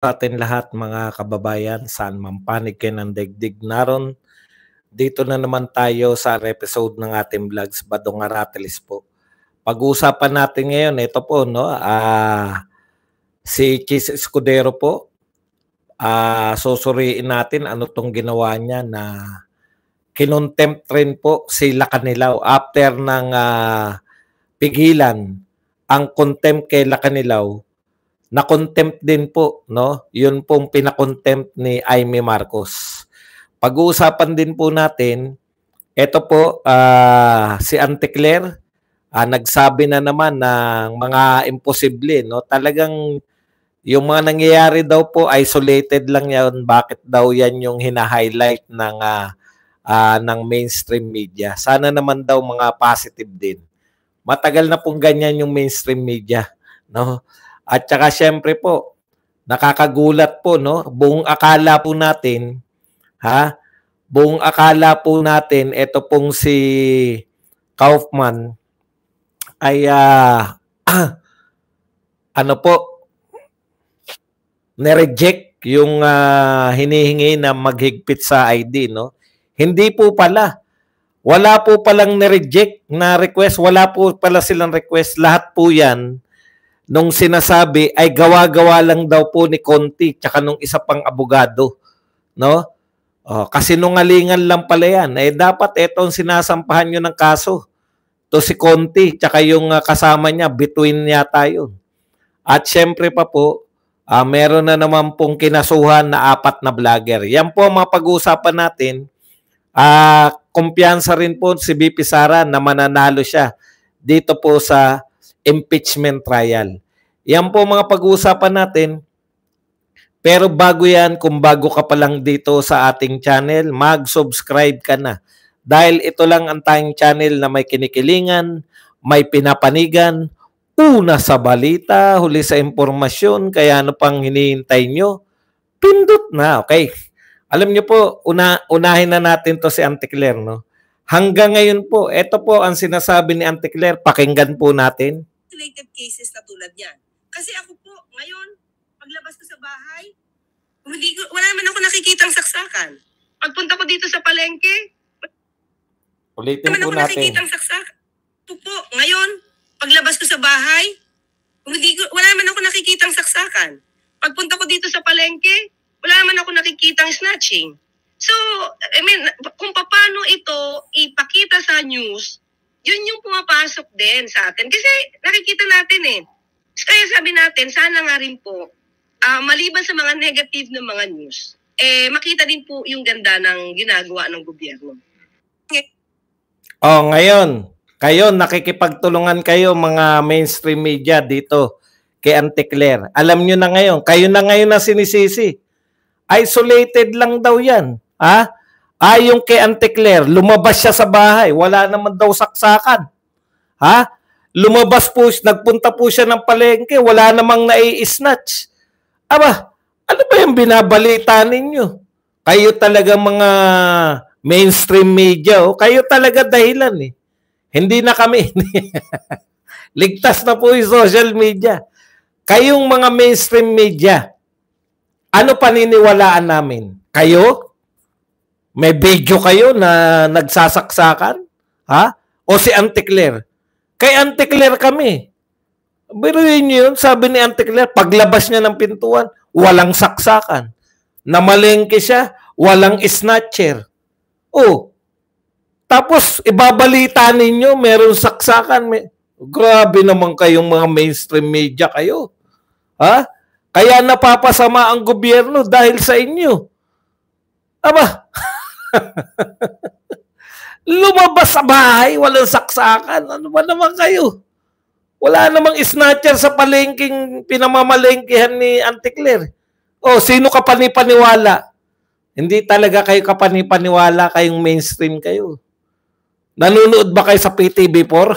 Sa atin lahat mga kababayan, saan man panig kayo ng daigdig naron. Dito na naman tayo sa episode ng ating vlogs, Badong Aratelis po. Pag-uusapan natin ngayon, ito po, no, si Chis Escudero po. Susuriin natin ano tong ginawa niya na kinontempt rin po si Lacanilaw after ng pigilan ang contempt kay Lacanilaw. Na-contempt din po, no? Yun pong pinakontempt ni Aimee Marcos. Pag-uusapan din po natin, ito po, si Auntie Claire, nagsabi na naman ng mga imposible, no? Talagang yung mga nangyayari daw po, isolated lang yan. Bakit daw yan yung hina-highlight ng mainstream media? Sana naman daw mga positive din. Matagal na pong ganyan yung mainstream media, no? At saka syempre po, nakakagulat po, no? Buong akala po natin, ito pong si Kaufman ay ano po, nireject yung hinihingi na maghigpit sa ID, no? Hindi po pala. Wala po palang nireject na request. Wala po pala silang request. Lahat po yan nung sinasabi ay gawa-gawa lang daw po ni Conti tsaka nung isa pang abogado, no? Kasi nungalingan lang pala yan. Dapat etong sinasampahan nyo ng kaso. To si Conti tsaka yung kasama niya, between yata yun. At syempre pa po, meron na naman pong kinasuhan na 4 na vlogger. Yan po ang mapag-uusapan natin. Kumpiyansa rin po si VP Sara na mananalo siya dito po sa impeachment trial. Yan po mga pag-uusapan natin. Pero bago yan, kung bago ka pa lang dito sa ating channel, mag-subscribe ka na. Dahil ito lang ang tayong channel na may kinikilingan, may pinapanigan, una sa balita, huli sa impormasyon, kaya ano pang hinihintay nyo? Pindot na, okay? Alam nyo po, unahin na natin to si Auntie Claire, no? Hanggang ngayon po, ito po ang sinasabi ni Auntie Claire, pakinggan po natin. Related cases na tulad yan. Kasi ako po, ngayon, paglabas ko sa bahay, wala naman ako nakikitang saksakan. Pagpunta ko dito sa palengke, ulitin wala naman ako nakikitang saksakan. Ito po, ngayon, paglabas ko sa bahay, wala naman ako nakikitang saksakan. Pagpunta ko dito sa palengke, wala naman ako nakikitang snatching. So, I mean, kung paano ito ipakita sa news, yun yung pumapasok din sa atin. Kasi nakikita natin eh. Kaya sabi natin, sana nga rin po, maliban sa mga negative na mga news, makita din po yung ganda ng ginagawa ng gobyerno. Ngayon, kayo, nakikipagtulungan kayo mga mainstream media dito kay Auntie Claire. Alam nyo na ngayon, kayo na ngayon na sinisisi. Isolated lang daw yan. Yung kay Auntie Claire, lumabas siya sa bahay. Wala naman daw saksakan. Lumabas po, nagpunta po siya ng palengke. Wala namang nai-snatch. Aba, ano ba yung binabalita ninyo? Kayo talaga mga mainstream media. Kayo talaga dahilan eh. Hindi na kami. Ligtas na po yung social media. Kayong mga mainstream media, ano paniniwalaan namin? Kayo? May video kayo na nagsasaksakan? O si Auntie Claire? Kay Auntie Claire kami. Biruin nyo yun, sabi ni Auntie Claire, paglabas niya ng pintuan, walang saksakan. Namalengke siya, walang snatcher. Tapos, ibabalita ninyo, meron saksakan. Grabe naman kayong mga mainstream media kayo. Kaya napapasama ang gobyerno dahil sa inyo. Aba, lumabas sa bahay, walang saksakan. Ano ba naman kayo? Wala namang snatcher sa palengking pinamamalengkehan ni Auntie Claire. Sino kapanipaniwala? Hindi talaga kayo kapanipaniwala, kayong mainstream kayo. Nanonood ba kayo sa PTV4?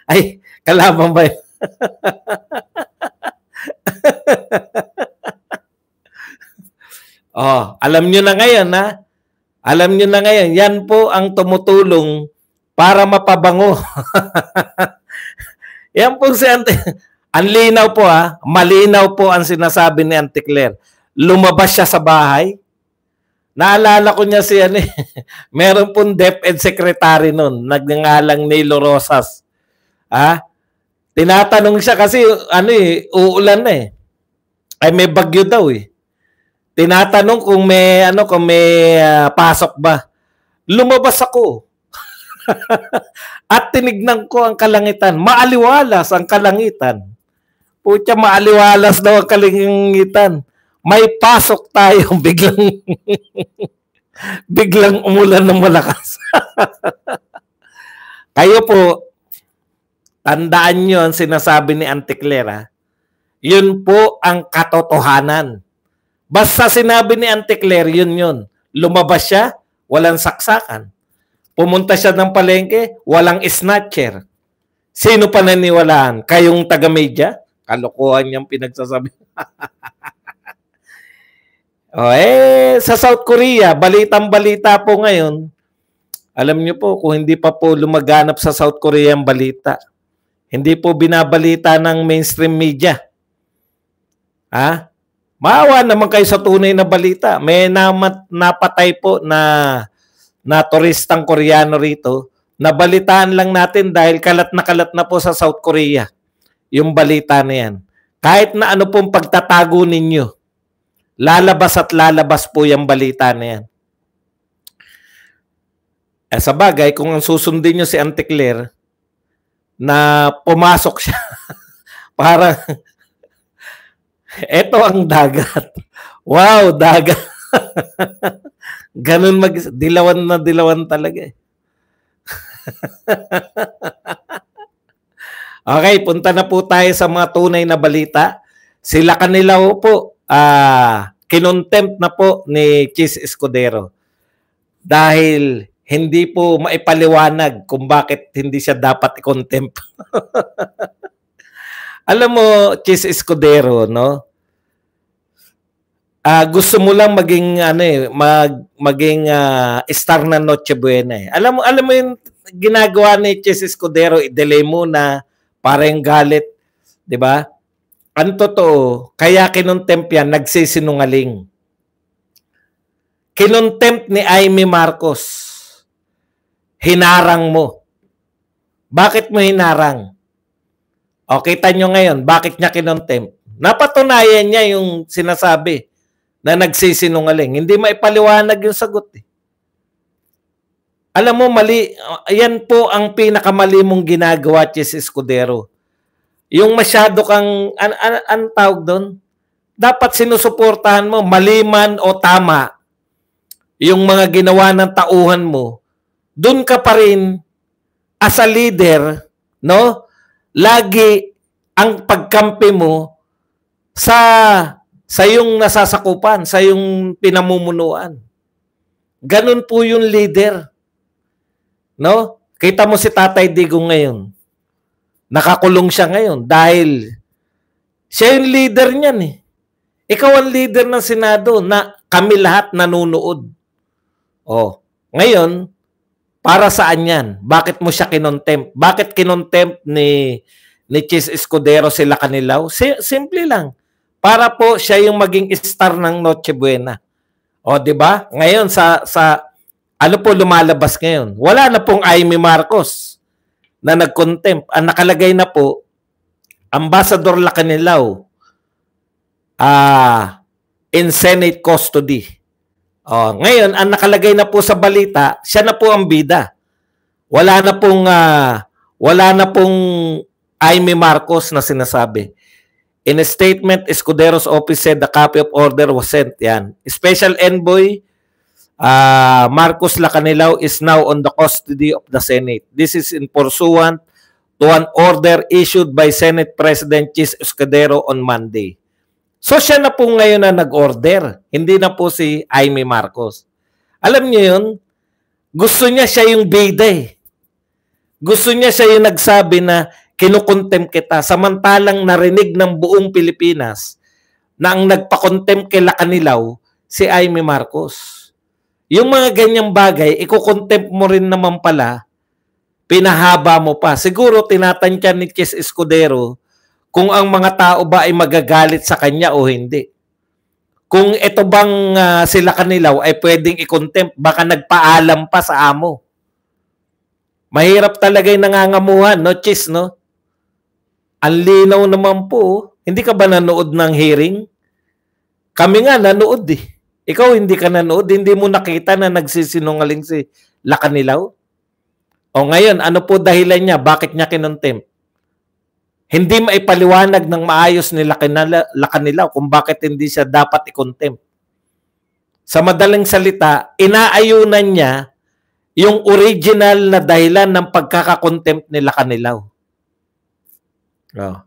Ay, kalaban ba yun? Alam nyo na ngayon, Alam nyo na ngayon, yan po ang tumutulong para mapabango. Yan po si Ang linaw po malinaw po ang sinasabi ni Auntie Claire. Lumabas siya sa bahay. Naalala ko niya si meron pong DepEd secretary noon, nagngangalang Nilo Rosas. Tinatanong siya kasi uulan na ay may bagyo daw Tinatanong kung may pasok ba. Lumabas ako. At tinignan ko ang kalangitan. Maaliwalas ang kalangitan. Putya, maaliwalas daw ang kalangitan. May pasok tayo, biglang umulan ng malakas. Kayo po, tandaan nyo ang sinasabi ni Auntie Claire. Yun po ang katotohanan. Basta sinabi ni Auntie Claire, yun. Lumabas siya, walang saksakan. Pumunta siya ng palengke, walang snatcher. Sino pa naniwalaan? Kayong taga-media? Kalokohan niyang pinagsasabi. Sa South Korea, balitang-balita po ngayon. Alam niyo po, kung hindi pa po lumaganap sa South Korea ang balita, hindi po binabalita ng mainstream media. Maawa naman kayo sa tunay na balita. May napatay po na turistang Koreano rito. Nabalitaan lang natin dahil kalat na po sa South Korea yung balita na yan. Kahit na ano pong pagtatago ninyo, lalabas at lalabas po yung balita na yan. Sa bagay, kung ang susundin nyo si Auntie Claire, na pumasok siya, parang, eto ang dagat. Wow, dagat. Ganun dilawan na dilawan talaga Okay, punta na po tayo sa mga tunay na balita. Sila kanila po, kinontempt na po ni Chis Escudero dahil hindi po maipaliwanag kung bakit hindi siya dapat i-contempt. Alam mo, Chis Escudero, no? Gusto mo lang maging maging star na Noche Buena. Alam mo yung ginagawa ni Chis Escudero, i-delay muna para yung galit, 'di ba? Ang totoo, kaya kinontempt yan, nagsisinungaling. Kinontempt ni Amy Marcos. Hinarang mo. Bakit mo hinarang? O, kita nyo ngayon, bakit niya kinontempt? Napatunayan niya yung sinasabi na nagsisinungaling. Hindi maipaliwanag yung sagot. Alam mo, mali. Yan po ang pinakamali mong ginagawa, Chis Escudero. Yung masyado kang, ang tawag doon, dapat sinusuportahan mo, mali man o tama, yung mga ginawa ng tauhan mo, doon ka pa rin, as a leader, no? Lagi ang pagkampi mo sa yung nasasakupan, sa yung pinamumunuan. Ganun po yung leader. No? Kita mo si Tatay Digong ngayon. Nakakulong siya ngayon dahil siya yung leader niyan . Ikaw ang leader ng Senado na kami lahat nanonood. Ngayon, para saan yan? Bakit mo siya kinontempt? Bakit kinontempt ni Chis Escudero sila kanilaw? Simple lang. Para po siya yung maging star ng Noche Buena. Di ba? Ngayon ano po lumalabas ngayon? Wala na pong Amy Marcos na nag-contempt. Ang nakalagay na po, Ambassador Lacanilaw in Senate custody. Ngayon, ang nakalagay na po sa balita, siya na po ang bida. Wala na pong Amy Marcos na sinasabi. In a statement, Escudero's office said the copy of order was sent. Yan. Special Envoy Marcos Lacanilaw is now on the custody of the Senate. This is in pursuant to an order issued by Senate President Chis Escudero on Monday. So siya na po ngayon na nag-order. Hindi na po si Amy Marcos. Alam niyo yun? Gusto niya siya yung bida . Gusto niya siya yung nagsabi na kinukontempt kita. Samantalang narinig ng buong Pilipinas na ang nagpakontempt kay Lacanilaw si Amy Marcos. Yung mga ganyang bagay, ikukontempt mo rin naman pala, pinahaba mo pa. Siguro tinatantyan ni Chis Escudero kung ang mga tao ba ay magagalit sa kanya o hindi. Kung ito bang sila Kanilaw ay pwedeng i-contempt, baka nagpaalam pa sa amo. Mahirap talaga yung nangangamuhan, no, Chis, no? Ang linaw naman po. Hindi ka ba nanood ng hearing? Kami nga nanood eh. Ikaw hindi ka nanood, hindi mo nakita na nagsisinungaling si Lacanilaw? O ngayon, ano po dahilan niya? Bakit niya kinontempt? Hindi maipaliwanag ng maayos ni Lacanilaw kung bakit hindi siya dapat i-contempt. Sa madaling salita, inaayunan niya yung original na dahilan ng pagkakakontempt ni Lacanilaw. Oh.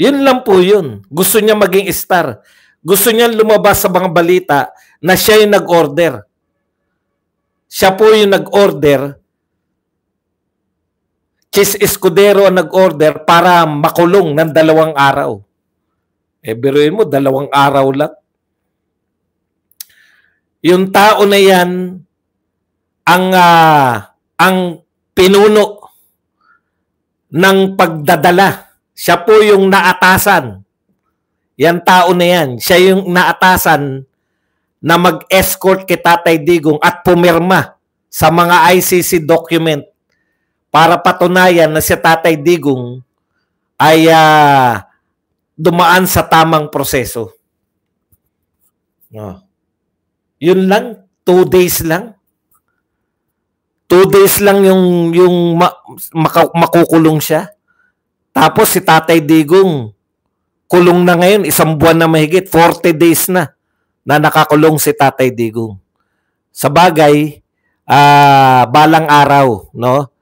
Yun lang po yun. Gusto niya maging star. Gusto niya lumabas sa mga balita na siya yung nag-order. Siya po yung nag-order. Chis Escudero ang nag-order para makulong ng 2 araw. Biruin mo, 2 araw lang. Yung tao na yan, ang pinuno ng pagdadala. Siya po yung naatasan. Yan tao na yan. Siya yung naatasan na mag-escort kay Tatay Digong at pumirma sa mga ICC document para patunayan na si Tatay Digong ay dumaan sa tamang proseso. Yun lang, 2 days lang. 2 days lang yung makukulong siya. Tapos si Tatay Digong, kulong na ngayon, 1 buwan na mahigit, 40 days na nakakulong si Tatay Digong. Sa bagay, balang araw, no?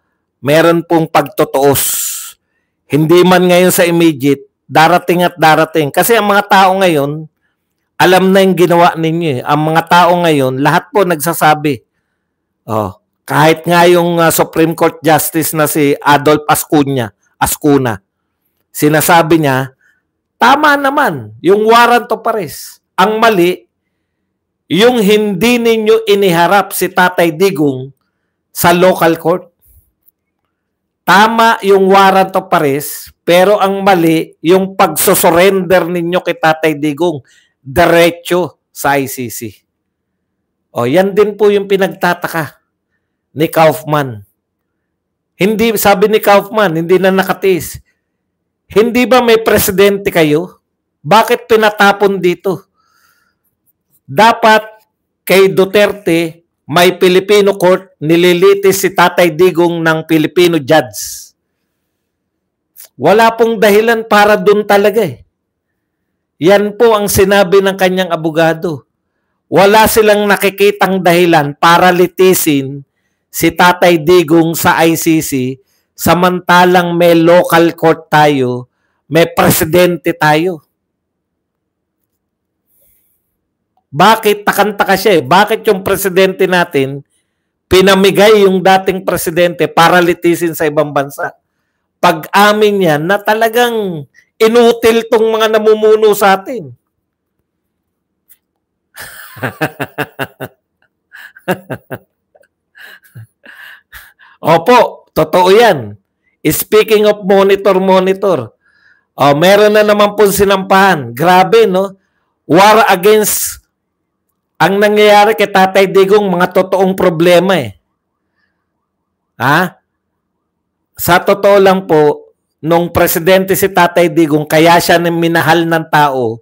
Meron pong pagtutuos. Hindi man ngayon sa immediate, darating at darating. Kasi ang mga tao ngayon, alam na yung ginawa ninyo. Ang mga tao ngayon, lahat po nagsasabi. Kahit nga yung Supreme Court Justice na si Adolf Ascuna, sinasabi niya, tama naman, yung warrant of arrest. Ang mali, yung hindi ninyo iniharap si Tatay Digong sa local court. Tama yung warrant of arrest, pero ang mali, yung pagsusurrender ninyo kay Tatay Digong, diretso sa ICC. Yan din po yung pinagtataka ni Kaufman. Hindi, sabi ni Kaufman, hindi na nakatiis. Hindi ba may presidente kayo? Bakit pinatapon dito? Dapat kay Duterte may Filipino court, nililitis si Tatay Digong ng Filipino judge. Wala pong dahilan para dun talaga eh. Yan po ang sinabi ng kanyang abogado. Wala silang nakikitang dahilan para litisin si Tatay Digong sa ICC samantalang may local court tayo, may presidente tayo. Bakit takanta siya eh? Bakit yung presidente natin pinamigay yung dating presidente para litisin sa ibang bansa? Pag-amin niya na talagang inutil tong mga namumuno sa atin. Opo, totoo yan. Speaking of monitor, meron na naman po sinampahan. Grabe, no? War against ang nangyayari kay Tatay Digong, mga totoong problema eh. Sa totoo lang po, nung presidente si Tatay Digong, kaya siya minahal ng tao,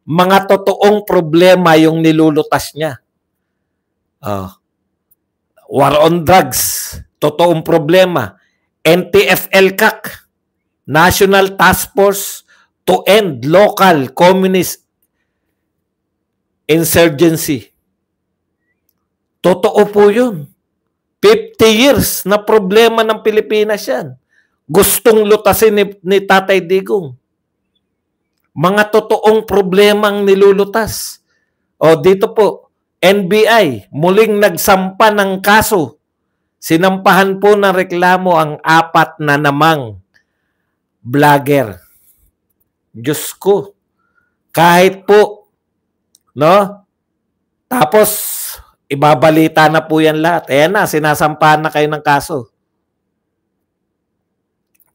mga totoong problema yung nilulutas niya. War on drugs, totoong problema. NTF-ELCAC, National Task Force to End Local Communist Insurgency. Totoo po yun. 50 years na problema ng Pilipinas yan. Gustong lutasin ni Tatay Digong. Mga totoong problema ang nilulutas. Dito po, NBI, muling nagsampa ng kaso. Sinampahan po ng reklamo ang 4 na namang vlogger. Diyos ko. Kahit po, no? Tapos, ibabalita na po yan lahat. Ayan na, sinasampahan na kayo ng kaso.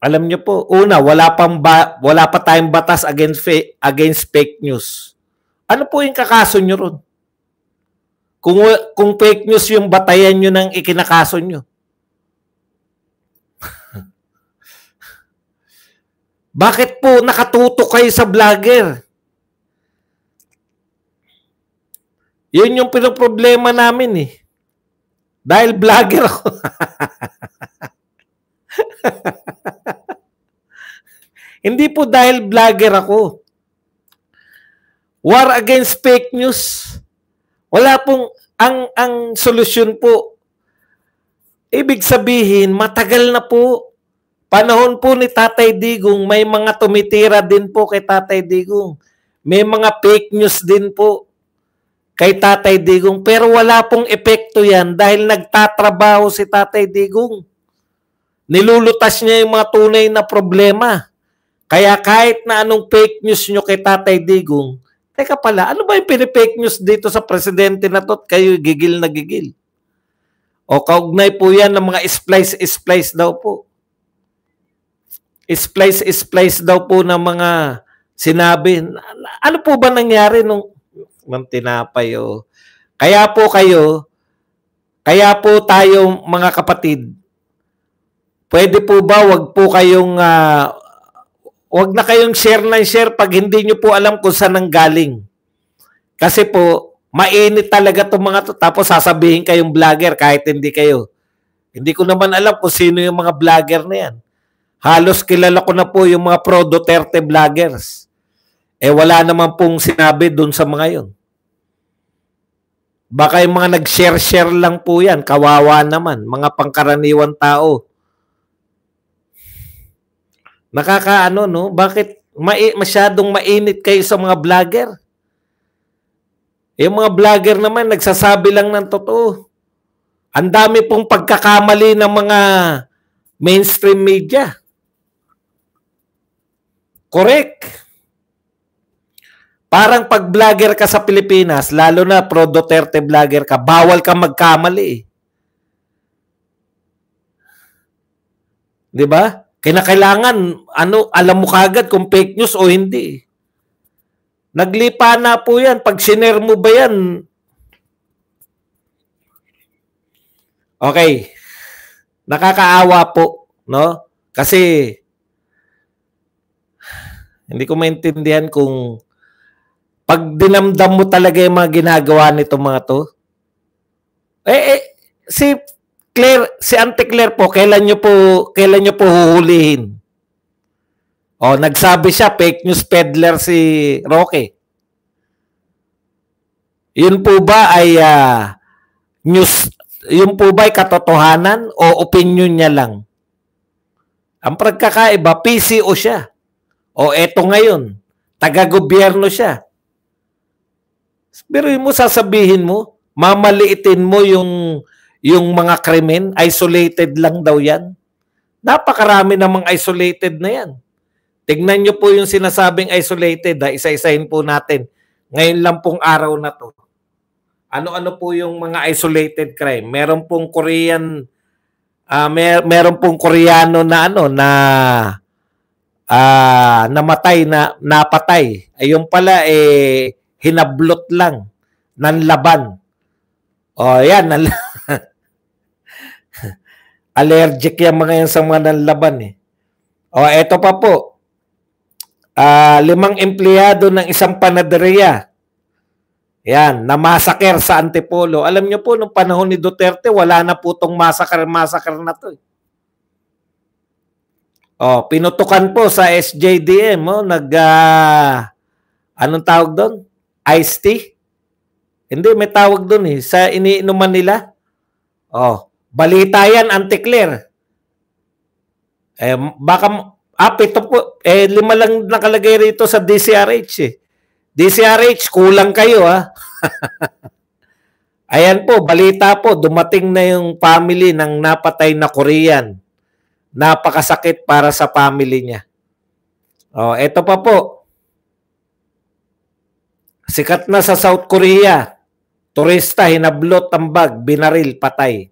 Alam niyo po, una, wala pa tayong batas against fake news. Ano po yung kakaso niyo ron? Kung fake news yung batayan niyo ng ikinakaso niyo. Bakit po nakatutok kayo sa vlogger? Yun yung pinoproblema namin eh. Dahil vlogger ako. Hindi po dahil vlogger ako. War against fake news. Wala pong, ang solusyon po, ibig sabihin, matagal na po. Panahon po ni Tatay Digong, may mga tumitira din po kay Tatay Digong. May mga fake news din po kay Tatay Digong. Pero wala pong epekto yan dahil nagtatrabaho si Tatay Digong. Nilulutas niya yung mga tunay na problema. Kaya kahit na anong fake news nyo kay Tatay Digong, teka pala, ano ba yung pinifake news dito sa presidente na to? Kayo gigil na gigil. O kaugnay po yan ng mga splice daw po. Splice daw po ng mga sinabi. Ano po ba nangyari nung tinapay o? Kaya po tayo mga kapatid, pwede po ba wag na kayong share pag hindi nyo po alam kung saan nanggaling. Kasi po, mainit talaga itong mga to. Tapos sasabihin kayong vlogger kahit hindi kayo. Hindi ko naman alam kung sino yung mga vlogger na yan. Halos kilala ko na po yung mga pro-Duterte vloggers. Wala naman pong sinabi dun sa mga yun. Baka yung mga nag-share lang po yan. Kawawa naman. Mga pangkaraniwan tao. Nakakaano, no? Bakit masyadong mainit kayo sa mga vlogger? Yung mga vlogger naman, nagsasabi lang ng totoo. Ang dami pong pagkakamali ng mga mainstream media. Correct. Parang pag vlogger ka sa Pilipinas, lalo na pro-Duterte vlogger ka, bawal ka magkamali. Di ba? Kinakailangan, alam mo kagad kung fake news o hindi. Naglipa na po yan. Pag sinare mo ba yan? Okay. Nakakaawa po, no? Kasi, hindi ko maintindihan kung pag dinamdam mo talaga yung mga ginagawa nito mga to. Si Auntie Claire po, kailan nyo po huhulihin? Nagsabi siya, fake news peddler si Roque. Yun po ba ay news, yun po ba ay katotohanan o opinion niya lang? Ang pagkakaiba, PCO siya. Eto ngayon, taga-gobyerno siya. Pero mo sasabihin mo, mamaliitin mo yung mga krimen, isolated lang daw yan. Napakarami namang isolated na yan. Tignan nyo po yung sinasabing isolated. Isa-isahin po natin. Ngayon lang pong araw na to. Ano-ano po yung mga isolated crime? Meron pong Korean, meron pong Koreano na namatay, napatay. Ayun pala, hinablot lang. Nanlaban. Yan. Allergic yan mga yan sa mga nanlaban . Eto pa po. 5 empleyado ng isang panaderia. Yan, namasaker sa Antipolo. Alam niyo po, nung panahon ni Duterte, wala na po itong masaker na to. Pinutukan po sa SJDM. Anong tawag doon? Iced tea? Hindi, may tawag doon sa iniinuman nila. Balita yan, Auntie Claire. Ito po, 5 lang nakalagay rito sa DCRH . DCRH, kulang kayo Ayan po, balita po, dumating na yung family ng napatay na Korean. Napakasakit para sa family niya. Ito pa po. Sikat na sa South Korea. Turista, hinablot ang bag, binaril, patay.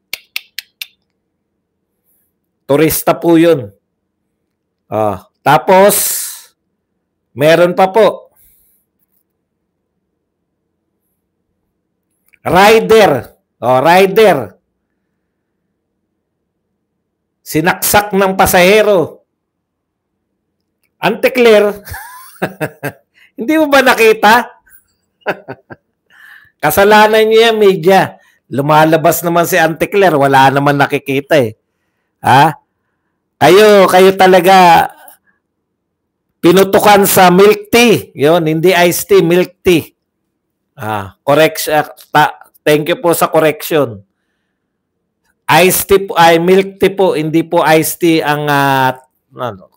Turista po yun. Tapos, meron pa po. Rider. Rider. Sinaksak ng pasahero. Anteclair. Hindi mo ba nakita? Kasalanan niya yan, media. Lumalabas naman si Anteclair. Wala naman nakikita eh. Kayo talaga pinutukan sa milk tea. Yun, hindi iced tea, milk tea. Correction. Thank you po sa correction. Iced tea po, milk tea po, hindi po iced tea ang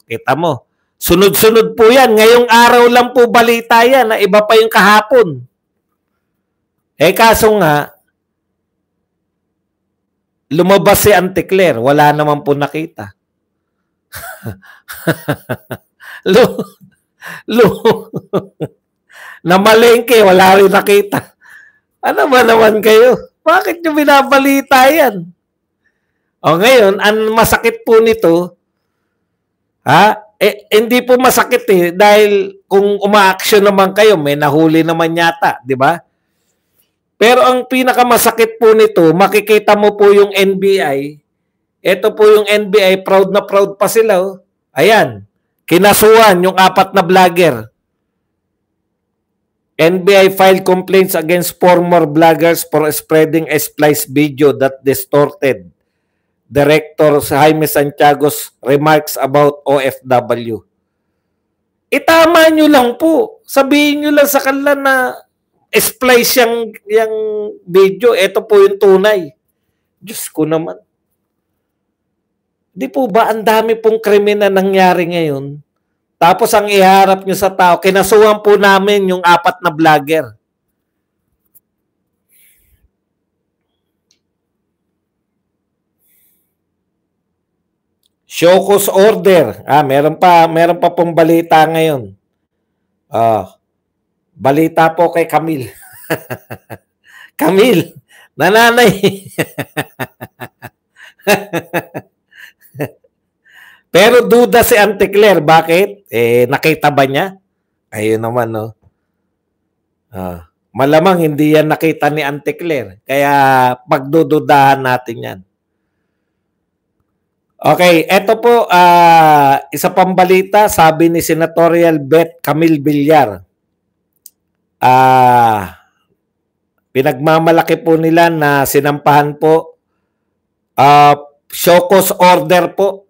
kita mo. Sunod-sunod po yan. Ngayong araw lang po balita yan na iba pa yung kahapon. Kaso nga, lumabas si Anteclair, wala naman po nakita. Namalengke, wala rin nakita. Ano ba naman kayo? Bakit nyo binabalita yan? Ngayon, ang masakit po nito, hindi po masakit dahil kung uma-action naman kayo, may nahuli naman yata, di ba? Pero ang pinakamasakit po nito, makikita mo po yung NBI. Ito po yung NBI, proud na proud pa sila. Ayan, kinasuhan yung 4 na vlogger. NBI filed complaints against former vloggers for spreading a spliced video that distorted Director Jaime Santiago's remarks about OFW. Itama nyo lang po. Sabihin nyo lang sa kanila na splice yung video. Ito po yung tunay. Diyos ko naman. Di po ba ang dami pong krimen na nangyari ngayon? Tapos ang iharap nyo sa tao, kinasuhan po namin yung 4 na vlogger. Show cause order. Meron pa pong balita ngayon. Balita po kay Camille. Camille, nanay. Pero duda si Anteclair. Bakit? Nakita ba niya? Ayun naman, no? Malamang hindi yan nakita ni Anteclair. Kaya pagdududahan natin yan. Okay, eto po, isa pang balita, sabi ni Senatorial Bet Camille Villar. Pinagmamalaki po nila na sinampahan po, show cause order po.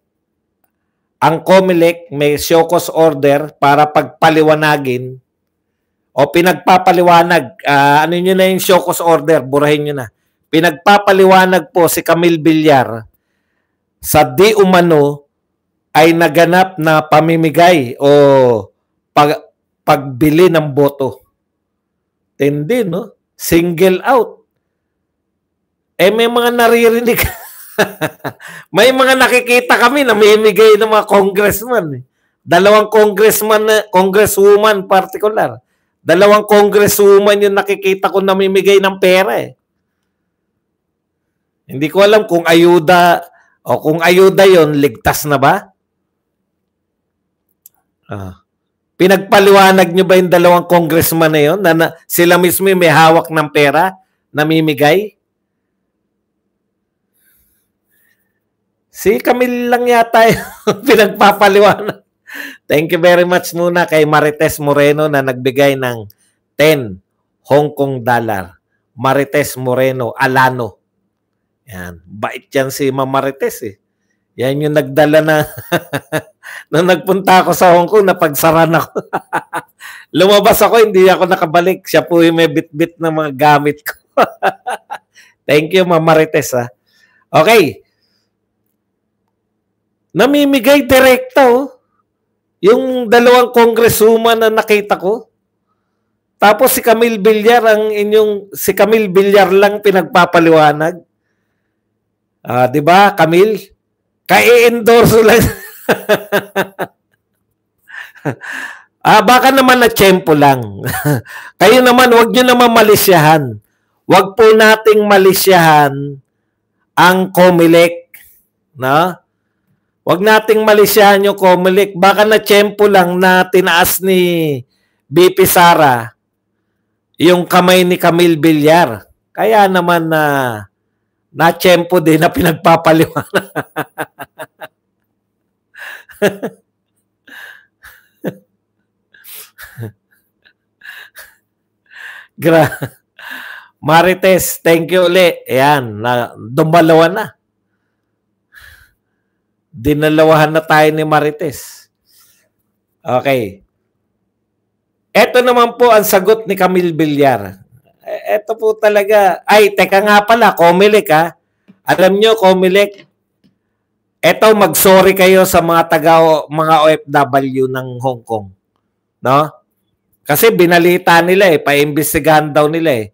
Ang COMELEC may show cause order para pagpaliwanagin o pinagpapaliwanag. Ano nyo na yung show cause order? Burahin nyo na. Pinagpapaliwanag po si Camille Villar sa di umano ay naganap na pamimigay o pagbili ng boto. Tindi, no? Single out. May mga naririnig. May mga nakikita kami na mamimigay ng mga congressman. 2 congresswoman particular. 2 congresswoman yung nakikita ko namimigay ng pera. Hindi ko alam kung ayuda o kung ayuda yon, ligtas na ba? Pinagpaliwanag nyo ba yung 2 congressman na yun? Na sila mismo may hawak ng pera, namimigay? Si Camille lang yata yung pinagpapaliwanag. Thank you very much muna kay Marites Moreno na nagbigay ng 10 Hong Kong dollar. Marites Moreno Alano. Yan. Bait yan si Ma'am Marites eh. Yan yung nagdala na nung nagpunta ako sa Hong Kong, napagsaran ako. Lumabas ako, hindi ako nakabalik. Siya po yung may bit-bit ng mga gamit ko. Thank you, Ma'am Marites. Okay. Namimigay direkta yung 2 congresswoman na nakita ko. Tapos si Camille Villar, si Camille Villar lang pinagpapaliwanag. Di ba, Camille? Kai-endorso lang. Baka naman na tiyempo lang. Kayo naman, wag nyo naman malisyahan. Wag po nating malisyahan ang COMELEC. No? Huwag nating malisyahan yung Comelec. Baka na-tsempo lang na tinaas ni BP Sara yung kamay ni Camille Villar. Kaya naman na-tsempo din na pinagpapaliwanag. Marites, thank you ulit. Ayan, dumalawa na. Dinalawahan na tayo ni Marites. Okay. Ito naman po ang sagot ni Camille Villar. Ito po talaga. Ay, teka nga pala, Comelec ha. Alam nyo, Comelec, ito mag-sorry kayo sa mga OFW ng Hong Kong. No? Kasi binalita nila paimbestigahan daw nila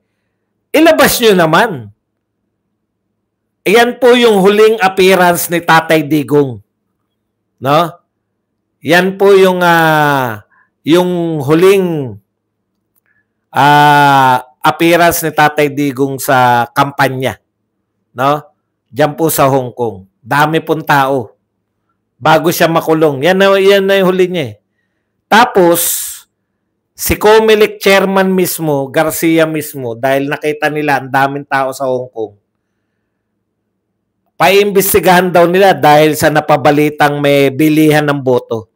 Ilabas nyo naman. Yan po yung huling appearance ni Tatay Digong. No? Yan po yung huling appearance ni Tatay Digong sa kampanya. No? Diyan po sa Hong Kong. Dami pong tao. Bago siya makulong. Yan na yung huli niya. Tapos, si Comelec chairman mismo, Garcia mismo, dahil nakita nila ang daming tao sa Hong Kong, paimbestigahan daw nila dahil sa napabalitang may bilihan ng boto.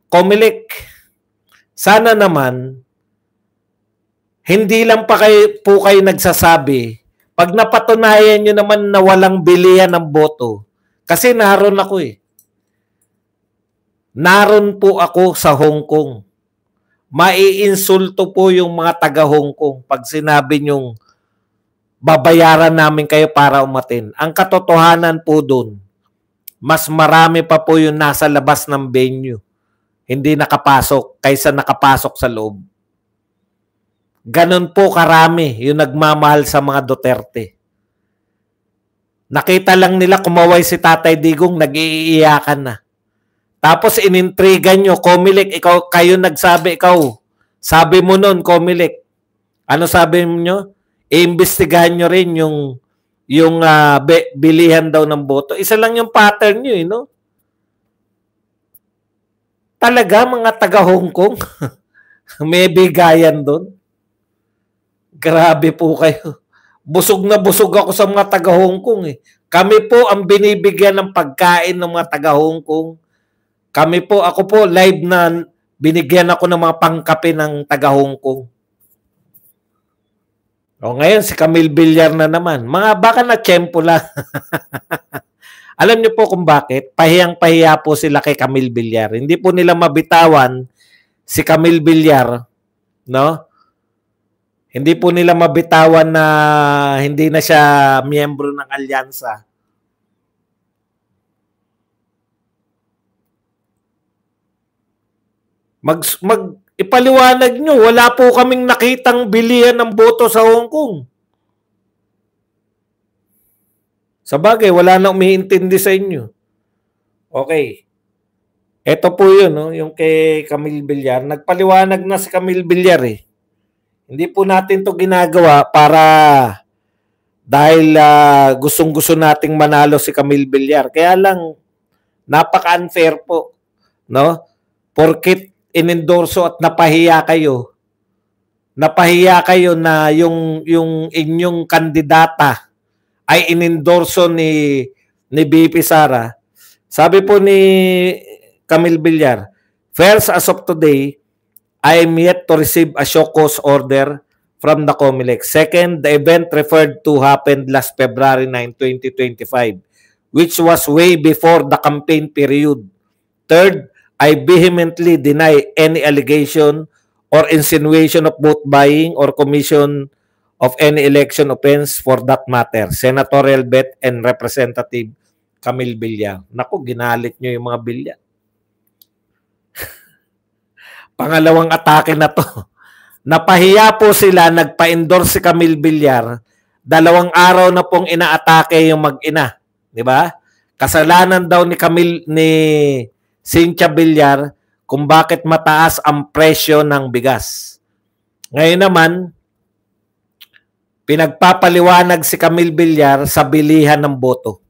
Comelec, sana naman, hindi lang pa po kayo nagsasabi, pag napatunayan nyo naman na walang bilihan ng boto, kasi naroon ako Naroon po ako sa Hong Kong. Maiinsulto po yung mga taga Hong Kong pag sinabi nyong babayaran namin kayo para umatin. Ang katotohanan po dun, mas marami pa po yung nasa labas ng venue. Hindi nakapasok kaysa nakapasok sa loob. Ganon po karami yung nagmamahal sa mga Duterte. Nakita lang nila kumaway si Tatay Digong, nag-iiyakan na. Tapos inintrigan nyo, Comelec, kayo nagsabi, sabi mo nun, Comelec. Ano sabi nyo? Iimbestigahan nyo rin yung bilihan daw ng boto. Isa lang yung pattern nyo, no? Talaga, mga taga Hong Kong, may bigayan doon. Grabe po kayo. Busog na busog ako sa mga taga Hong Kong. Kami po ang binibigyan ng pagkain ng mga taga Hong Kong. Ako po, live na binigyan ako ng mga pangkape ng taga Hong Kong. O ngayon, si Camille Villar na naman. Baka na-tsempo lang. Alam niyo po kung bakit? Pahiyang-pahiya po sila kay Camille Villar. Hindi po nila mabitawan si Camille Villar, no? Hindi po nila mabitawan na hindi na siya miyembro ng alyansa. Ipaliwanag nyo, wala po kaming nakitang bilihan ng boto sa Hong Kong. Sa bagay, wala na umiintindi sa inyo. Okay. Ito po yun, no? Yung kay Camille Villar. Nagpaliwanag na si Camille Villar Hindi po natin to ginagawa para dahil gustong-gusto nating manalo si Camille Villar. Kaya lang, napaka-unfair po. No? Porkit inendorso at napahiya kayo na yung inyong kandidata ay inendorso ni BP Sara. Sabi po ni Camille Villar, first, as of today, I am yet to receive a show cause order from the Comelec. Second, the event referred to happened last February 9, 2025, which was way before the campaign period. Third, I vehemently deny any allegation or insinuation of vote buying or commission of any election offense for that matter. Senatorial bet and Representative Camille Villar. Naku, ginalit nyo yung mga Villar. Pangalawang atake na to. Napahiya po sila, nagpa-endorse si Camille Villar. 2 araw na pong inaatake yung mag-ina. Di ba? Kasalanan daw ni Cynthia Villar kung bakit mataas ang presyo ng bigas. Ngayon naman, pinagpapaliwanag si Camille Villar sa bilihan ng boto.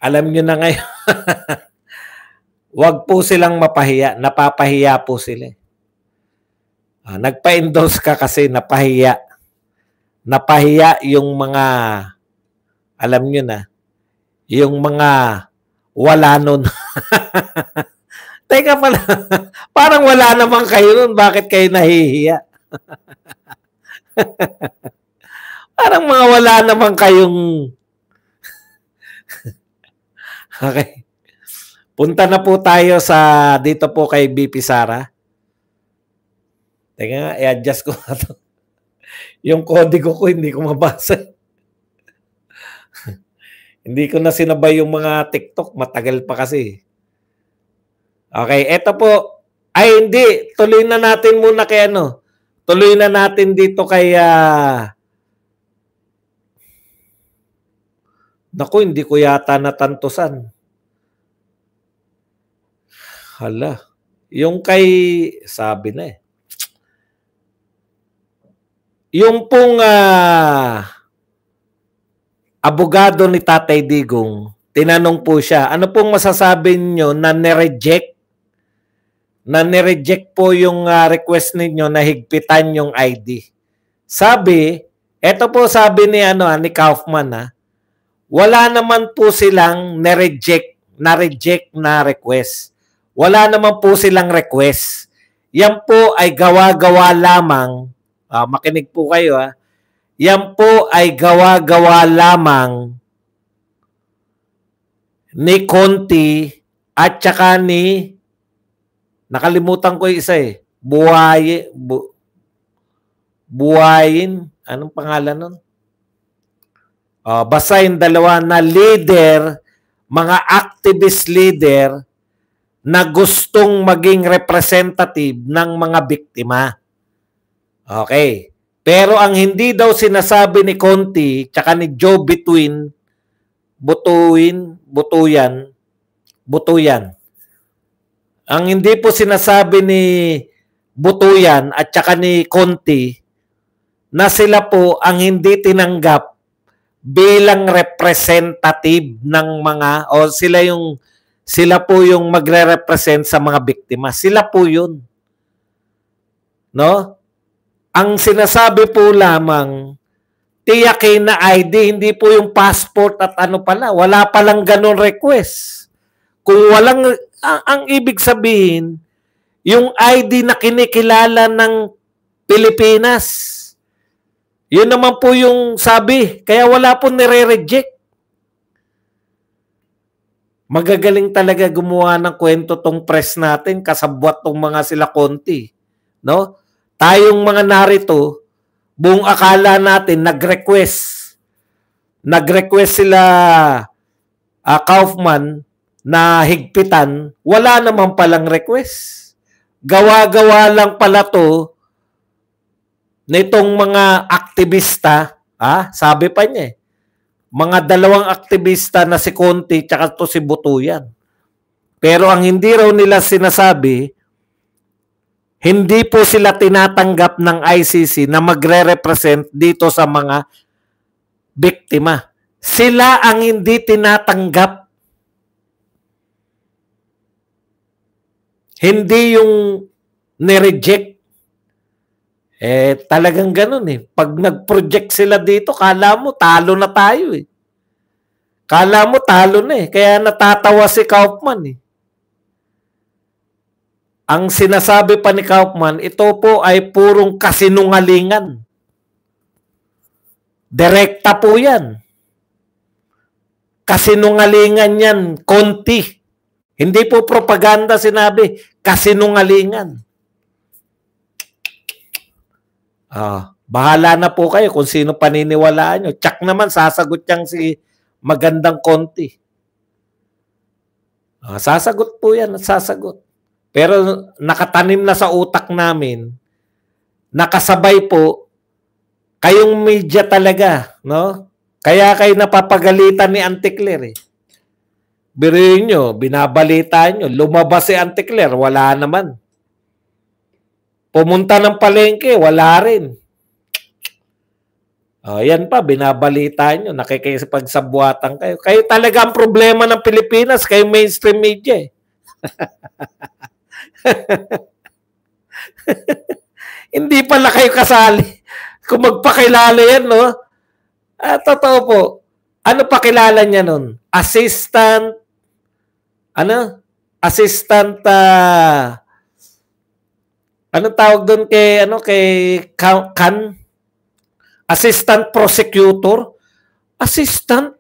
Alam nyo na ngayon, wag po silang mapahiya. Napapahiya po sila. Nagpa-endorse ka kasi napahiya. Napahiya yung mga, alam nyo na, yung mga wala nun. Teka pala, parang wala naman kayo nun. Bakit kayo nahihiya? Parang mga wala naman kayong... Okay. Punta na po tayo sa dito po kay BP Sara. Teka nga, i-adjust ko na to. Yung kodigo ko, hindi ko mabasa. Hindi ko na sinabay yung mga TikTok. Matagal pa kasi. Okay, eto po. Ay, hindi. Tuloy na natin muna kay ano. Tuloy na natin dito kay... Naku, hindi ko yata natantusan. Hala. Yung kay... Sabi na eh. Yung pong abogado ni Tatay Digong, tinanong po siya, ano pong masasabi niyo na nireject? Na nireject po yung request ninyo na higpitan yung ID. Sabi, eto po sabi ni ni Kaufman wala naman po silang na-reject na request. Wala naman po silang request. Yan po ay gawa-gawa lamang. Makinig po kayo Yan po ay gawa-gawa lamang ni Conti at saka ni nakalimutan ko yung isa Buhayin. Anong pangalan nun? Basta yung dalawa na leader, mga activist leader na gustong maging representative ng mga biktima. Okay. Pero ang hindi daw sinasabi ni Conti tsaka ni Joe Butuyan. Ang hindi po sinasabi ni Butuyan at tsaka ni Conti na sila po ang hindi tinanggap bilang representative ng mga sila po yung magre-represent sa mga biktima. Sila po yun. No? Ang sinasabi po lamang tiyakin na ID, hindi po yung passport at pala. Wala palang ganun request. Kung walang, ang ibig sabihin, yung ID na kinikilala ng Pilipinas. Yun naman po yung sabi. Kaya wala po nire-reject. Magagaling talaga gumawa ng kwento tong press natin, kasabwat tong mga sila Conti. No? Tayong mga narito, buong akala natin, nag-request sila Kaufman na higpitan, wala naman palang request. Gawa-gawa lang pala to nitong mga aktivista, sabi pa niya mga dalawang aktivista na si Conti tsaka to si Butuyan. Pero ang hindi raw nila sinasabi, hindi po sila tinatanggap ng ICC na magre-represent dito sa mga biktima. Sila ang hindi tinatanggap. Hindi yung nireject. Talagang ganun Pag nag-project sila dito, kala mo talo na tayo Kala mo talo na Kaya natatawa si Kaufman Ang sinasabi pa ni Kaufman, ito po ay purong kasinungalingan. Direkta po yan. Kasinungalingan yan, Conti. Hindi po propaganda sinabi, kasinungalingan. Bahala na po kayo kung sino paniniwalaan nyo. Tsak naman, sasagot niyang si magandang Conti. Sasagot po yan at sasagot. Pero nakatanim na sa utak namin, nakasabay po, kayong media talaga, no? Kaya kayo napapagalitan ni Anticler Biruin nyo, binabalita nyo, lumabas si Anticler, wala naman. Pumunta ng palengke, wala rin. Yan pa, binabalita nyo, nakikipagsabuatan kayo. Kayo talaga ang problema ng Pilipinas, kayo mainstream media. Hindi pala kayo kasali. Kung magpakilala yan, no? Totoo po. Ano pakilala niya nun? Assistant, Assistant, ano tawag doon kay Kan? Assistant prosecutor? Assistant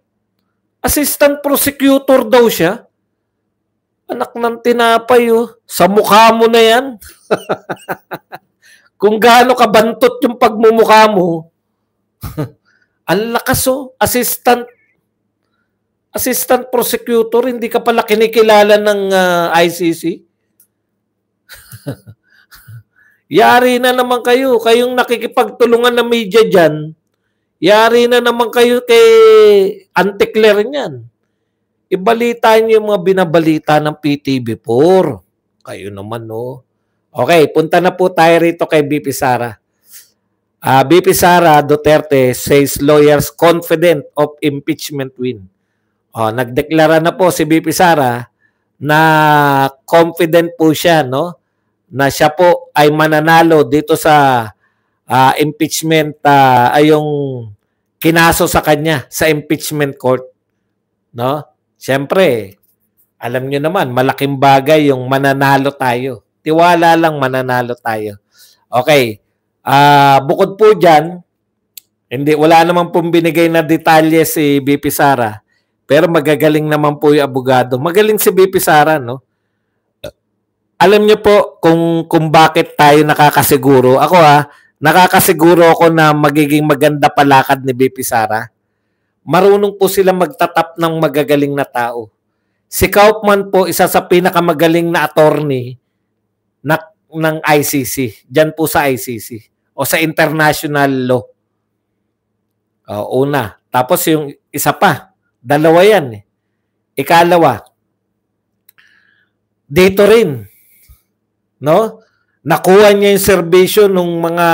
prosecutor daw siya? Anak ng tinapay, sa mukha mo na yan. Kung gaano kabantot yung pagmumukha mo, ang lakas, Assistant prosecutor, hindi ka pala kinikilala ng ICC? Yari na naman kayo. Kayong nakikipagtulungan ng media dyan, yari na naman kayo kay Anticler niyan. Ibalita niyo yung mga binabalita ng PTV4. Kayo naman, no? Okay, punta na po tayo rito kay BP Sara. BP Sara Duterte says lawyers confident of impeachment win. Nagdeklara na po si BP Sara na confident po siya, no? Na siya po ay mananalo dito sa impeachment, ay yung kinaso sa kanya sa impeachment court, no? Siyempre, alam nyo naman, malaking bagay yung mananalo tayo. Tiwala lang mananalo tayo. Okay. Bukod po dyan, wala naman pong binigay na detalye si BP Sara, pero magagaling naman po yung abogado. Magaling si BP Sara, no? Alam niyo po kung bakit tayo nakakasiguro. Ako nakakasiguro ako na magiging maganda palakad ni BP Sara. Marunong po sila magtatap ng magagaling na tao. Si Kaufman po, isa sa pinakamagaling na attorney ng ICC. Diyan po sa ICC o sa international law. Una. Tapos yung isa pa, dalawa yan. Ikalawa, dito rin. No? Nakuha niya yung serbisyo ng mga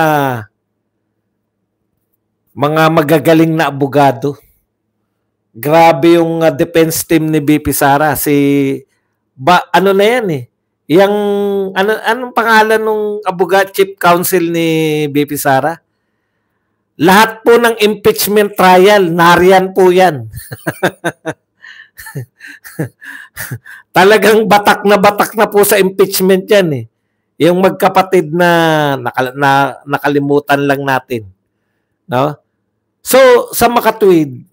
magagaling na abogado. Grabe yung defense team ni BP Sara. Ano na yan eh. Anong pangalan ng abogado chief counsel ni BP Sara? Lahat po ng impeachment trial, nariyan po yan. Talagang batak na po sa impeachment yan eh. Yung magkapatid na nakalimutan lang natin. No? So, sa makatwid,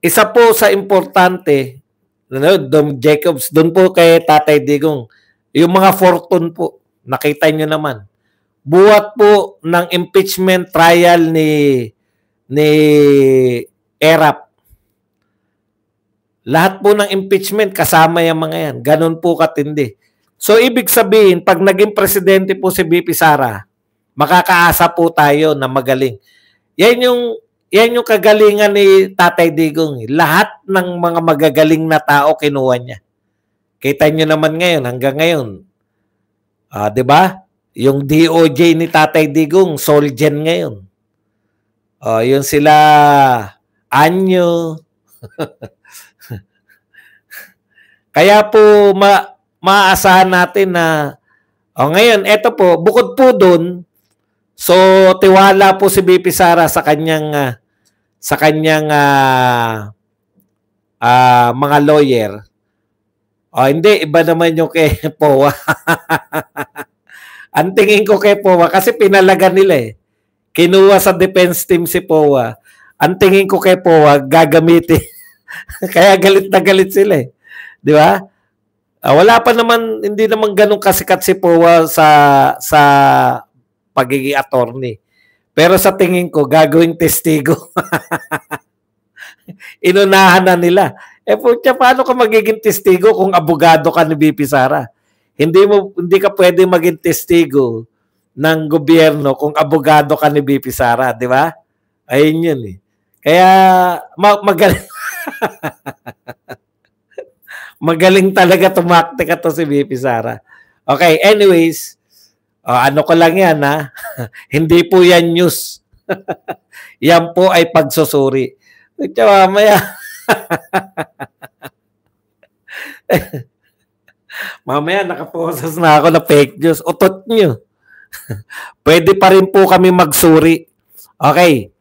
isa po sa importante, Dom Jacobs, doon po kay Tatay Digong, yung mga fortune po, nakita nyo naman. Buhat po ng impeachment trial ni Erap. Lahat po ng impeachment, kasama yung mga yan. Ganun po katindi. So, ibig sabihin, pag naging presidente po si BP Sara, makakaasa po tayo na magaling. Yan yung kagalingan ni Tatay Digong. Lahat ng mga magagaling na tao kinuha niya. Kita nyo naman ngayon, hanggang ngayon. 'Di ba? Yung DOJ ni Tatay Digong, Solgen ngayon. Yun sila Anyo. Kaya po maaasahan natin na ngayon, eto po, bukod po doon, so tiwala po si BP Sara sa kanyang mga lawyer. Hindi, iba naman yung kay POA. Ang tingin ko kay POA, kasi pinalaga nila eh. Kinuha sa defense team si POA. Ang tingin ko kay POA, gagamitin. Kaya galit na galit sila eh. Di ba? Wala pa naman, hindi naman ganun kasikat si POA sa pagiging attorney. Pero sa tingin ko, gagawing testigo. Inunahan na nila. Paano ka magiging testigo kung abogado ka ni BP Sara? Hindi ka pwede maging testigo ng gobyerno kung abogado ka ni BP Sara, di ba? Ayun yun eh. Kaya magaling magaling talaga tumaktik ito si BP Sara. Okay, anyways, ano ko lang yan ha. Hindi po yan news. Yan po ay pagsusuri. Kaya mamaya, mamaya nakaposes na ako na fake news. Utot nyo. Pwede pa rin po kami magsuri. Okay.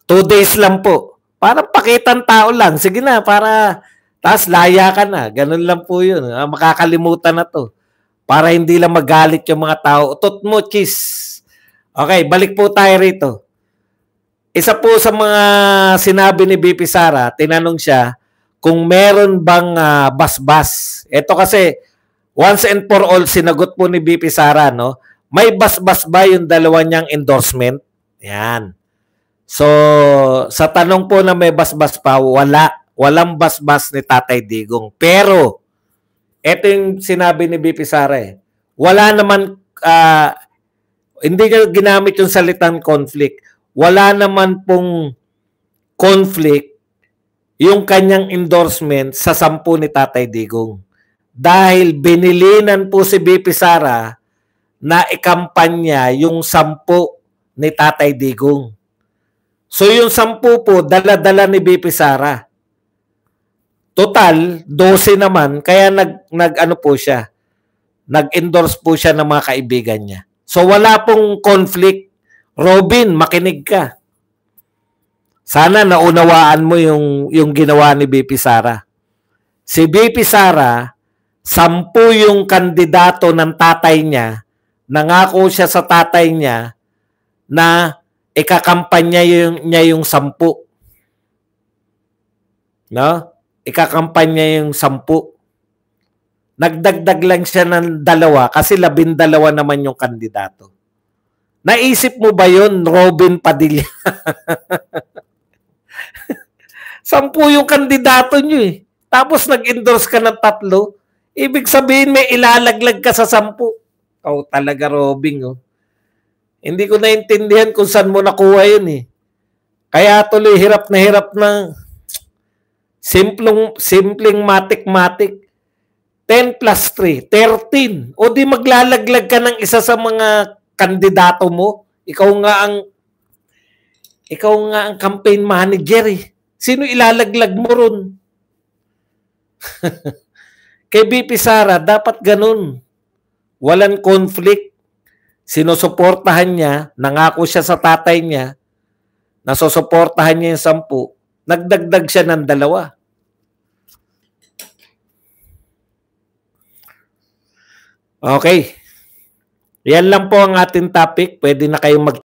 2 days lang po. Parang pakitang tao lang. Sige na, para tapos laya ka na. Ganun lang po yun. Makakalimutan na to. Para hindi lang magalit yung mga tao. Utot mo, cheese. Okay, balik po tayo rito. Isa po sa mga sinabi ni BP Sara, tinanong siya kung meron bang basbas. Ito kasi, once and for all, sinagot po ni BP Sara, no? May basbas ba yung dalawa niyang endorsement? Yan. So, sa tanong po na may basbas pa, wala. Walang basbas ni Tatay Digong. Pero, ito yung sinabi ni BP Sara eh. Wala naman, hindi niya ginamit yung salitang conflict. Wala naman pong conflict yung kanyang endorsement sa 10 ni Tatay Digong. Dahil binilinan po si BP Sara na ikampanya yung 10 ni Tatay Digong. So yung 10 po, dala-dala ni BP Sara. Total, 12 naman, kaya nag-ano po siya, nag-endorse po siya ng mga kaibigan niya. So wala pong conflict. Robin, makinig ka. Sana naunawaan mo yung ginawa ni BP Sara. Si BP Sara, 10 yung kandidato ng tatay niya, nangako siya sa tatay niya na ikakampanya niya yung 10. No? Ikakampanya yung 10. Nagdagdag lang siya ng 2 kasi 12 naman yung kandidato. Naisip mo ba yun, Robin Padilla? 10 yung kandidato nyo eh. Tapos nag-endorse ka ng 3. Ibig sabihin may ilalaglag ka sa 10. Oh, talaga, Robin. Oh. Hindi ko naintindihan kung saan mo nakuha yun eh. Kaya tuloy hirap na simpleng matik-matik. 10 plus 3, 13. O di maglalaglag ka ng isa sa mga kandidato mo. Ikaw nga ang campaign manager eh. Sino ilalaglag mo ron? Kay BP Sara, dapat ganun. Walang conflict. Sinusuportahan niya, nangako siya sa tatay niya, nasusuportahan niya yung 10, nagdagdag siya ng 2. Okay. Yan lang po ang ating topic. Pwede na kayong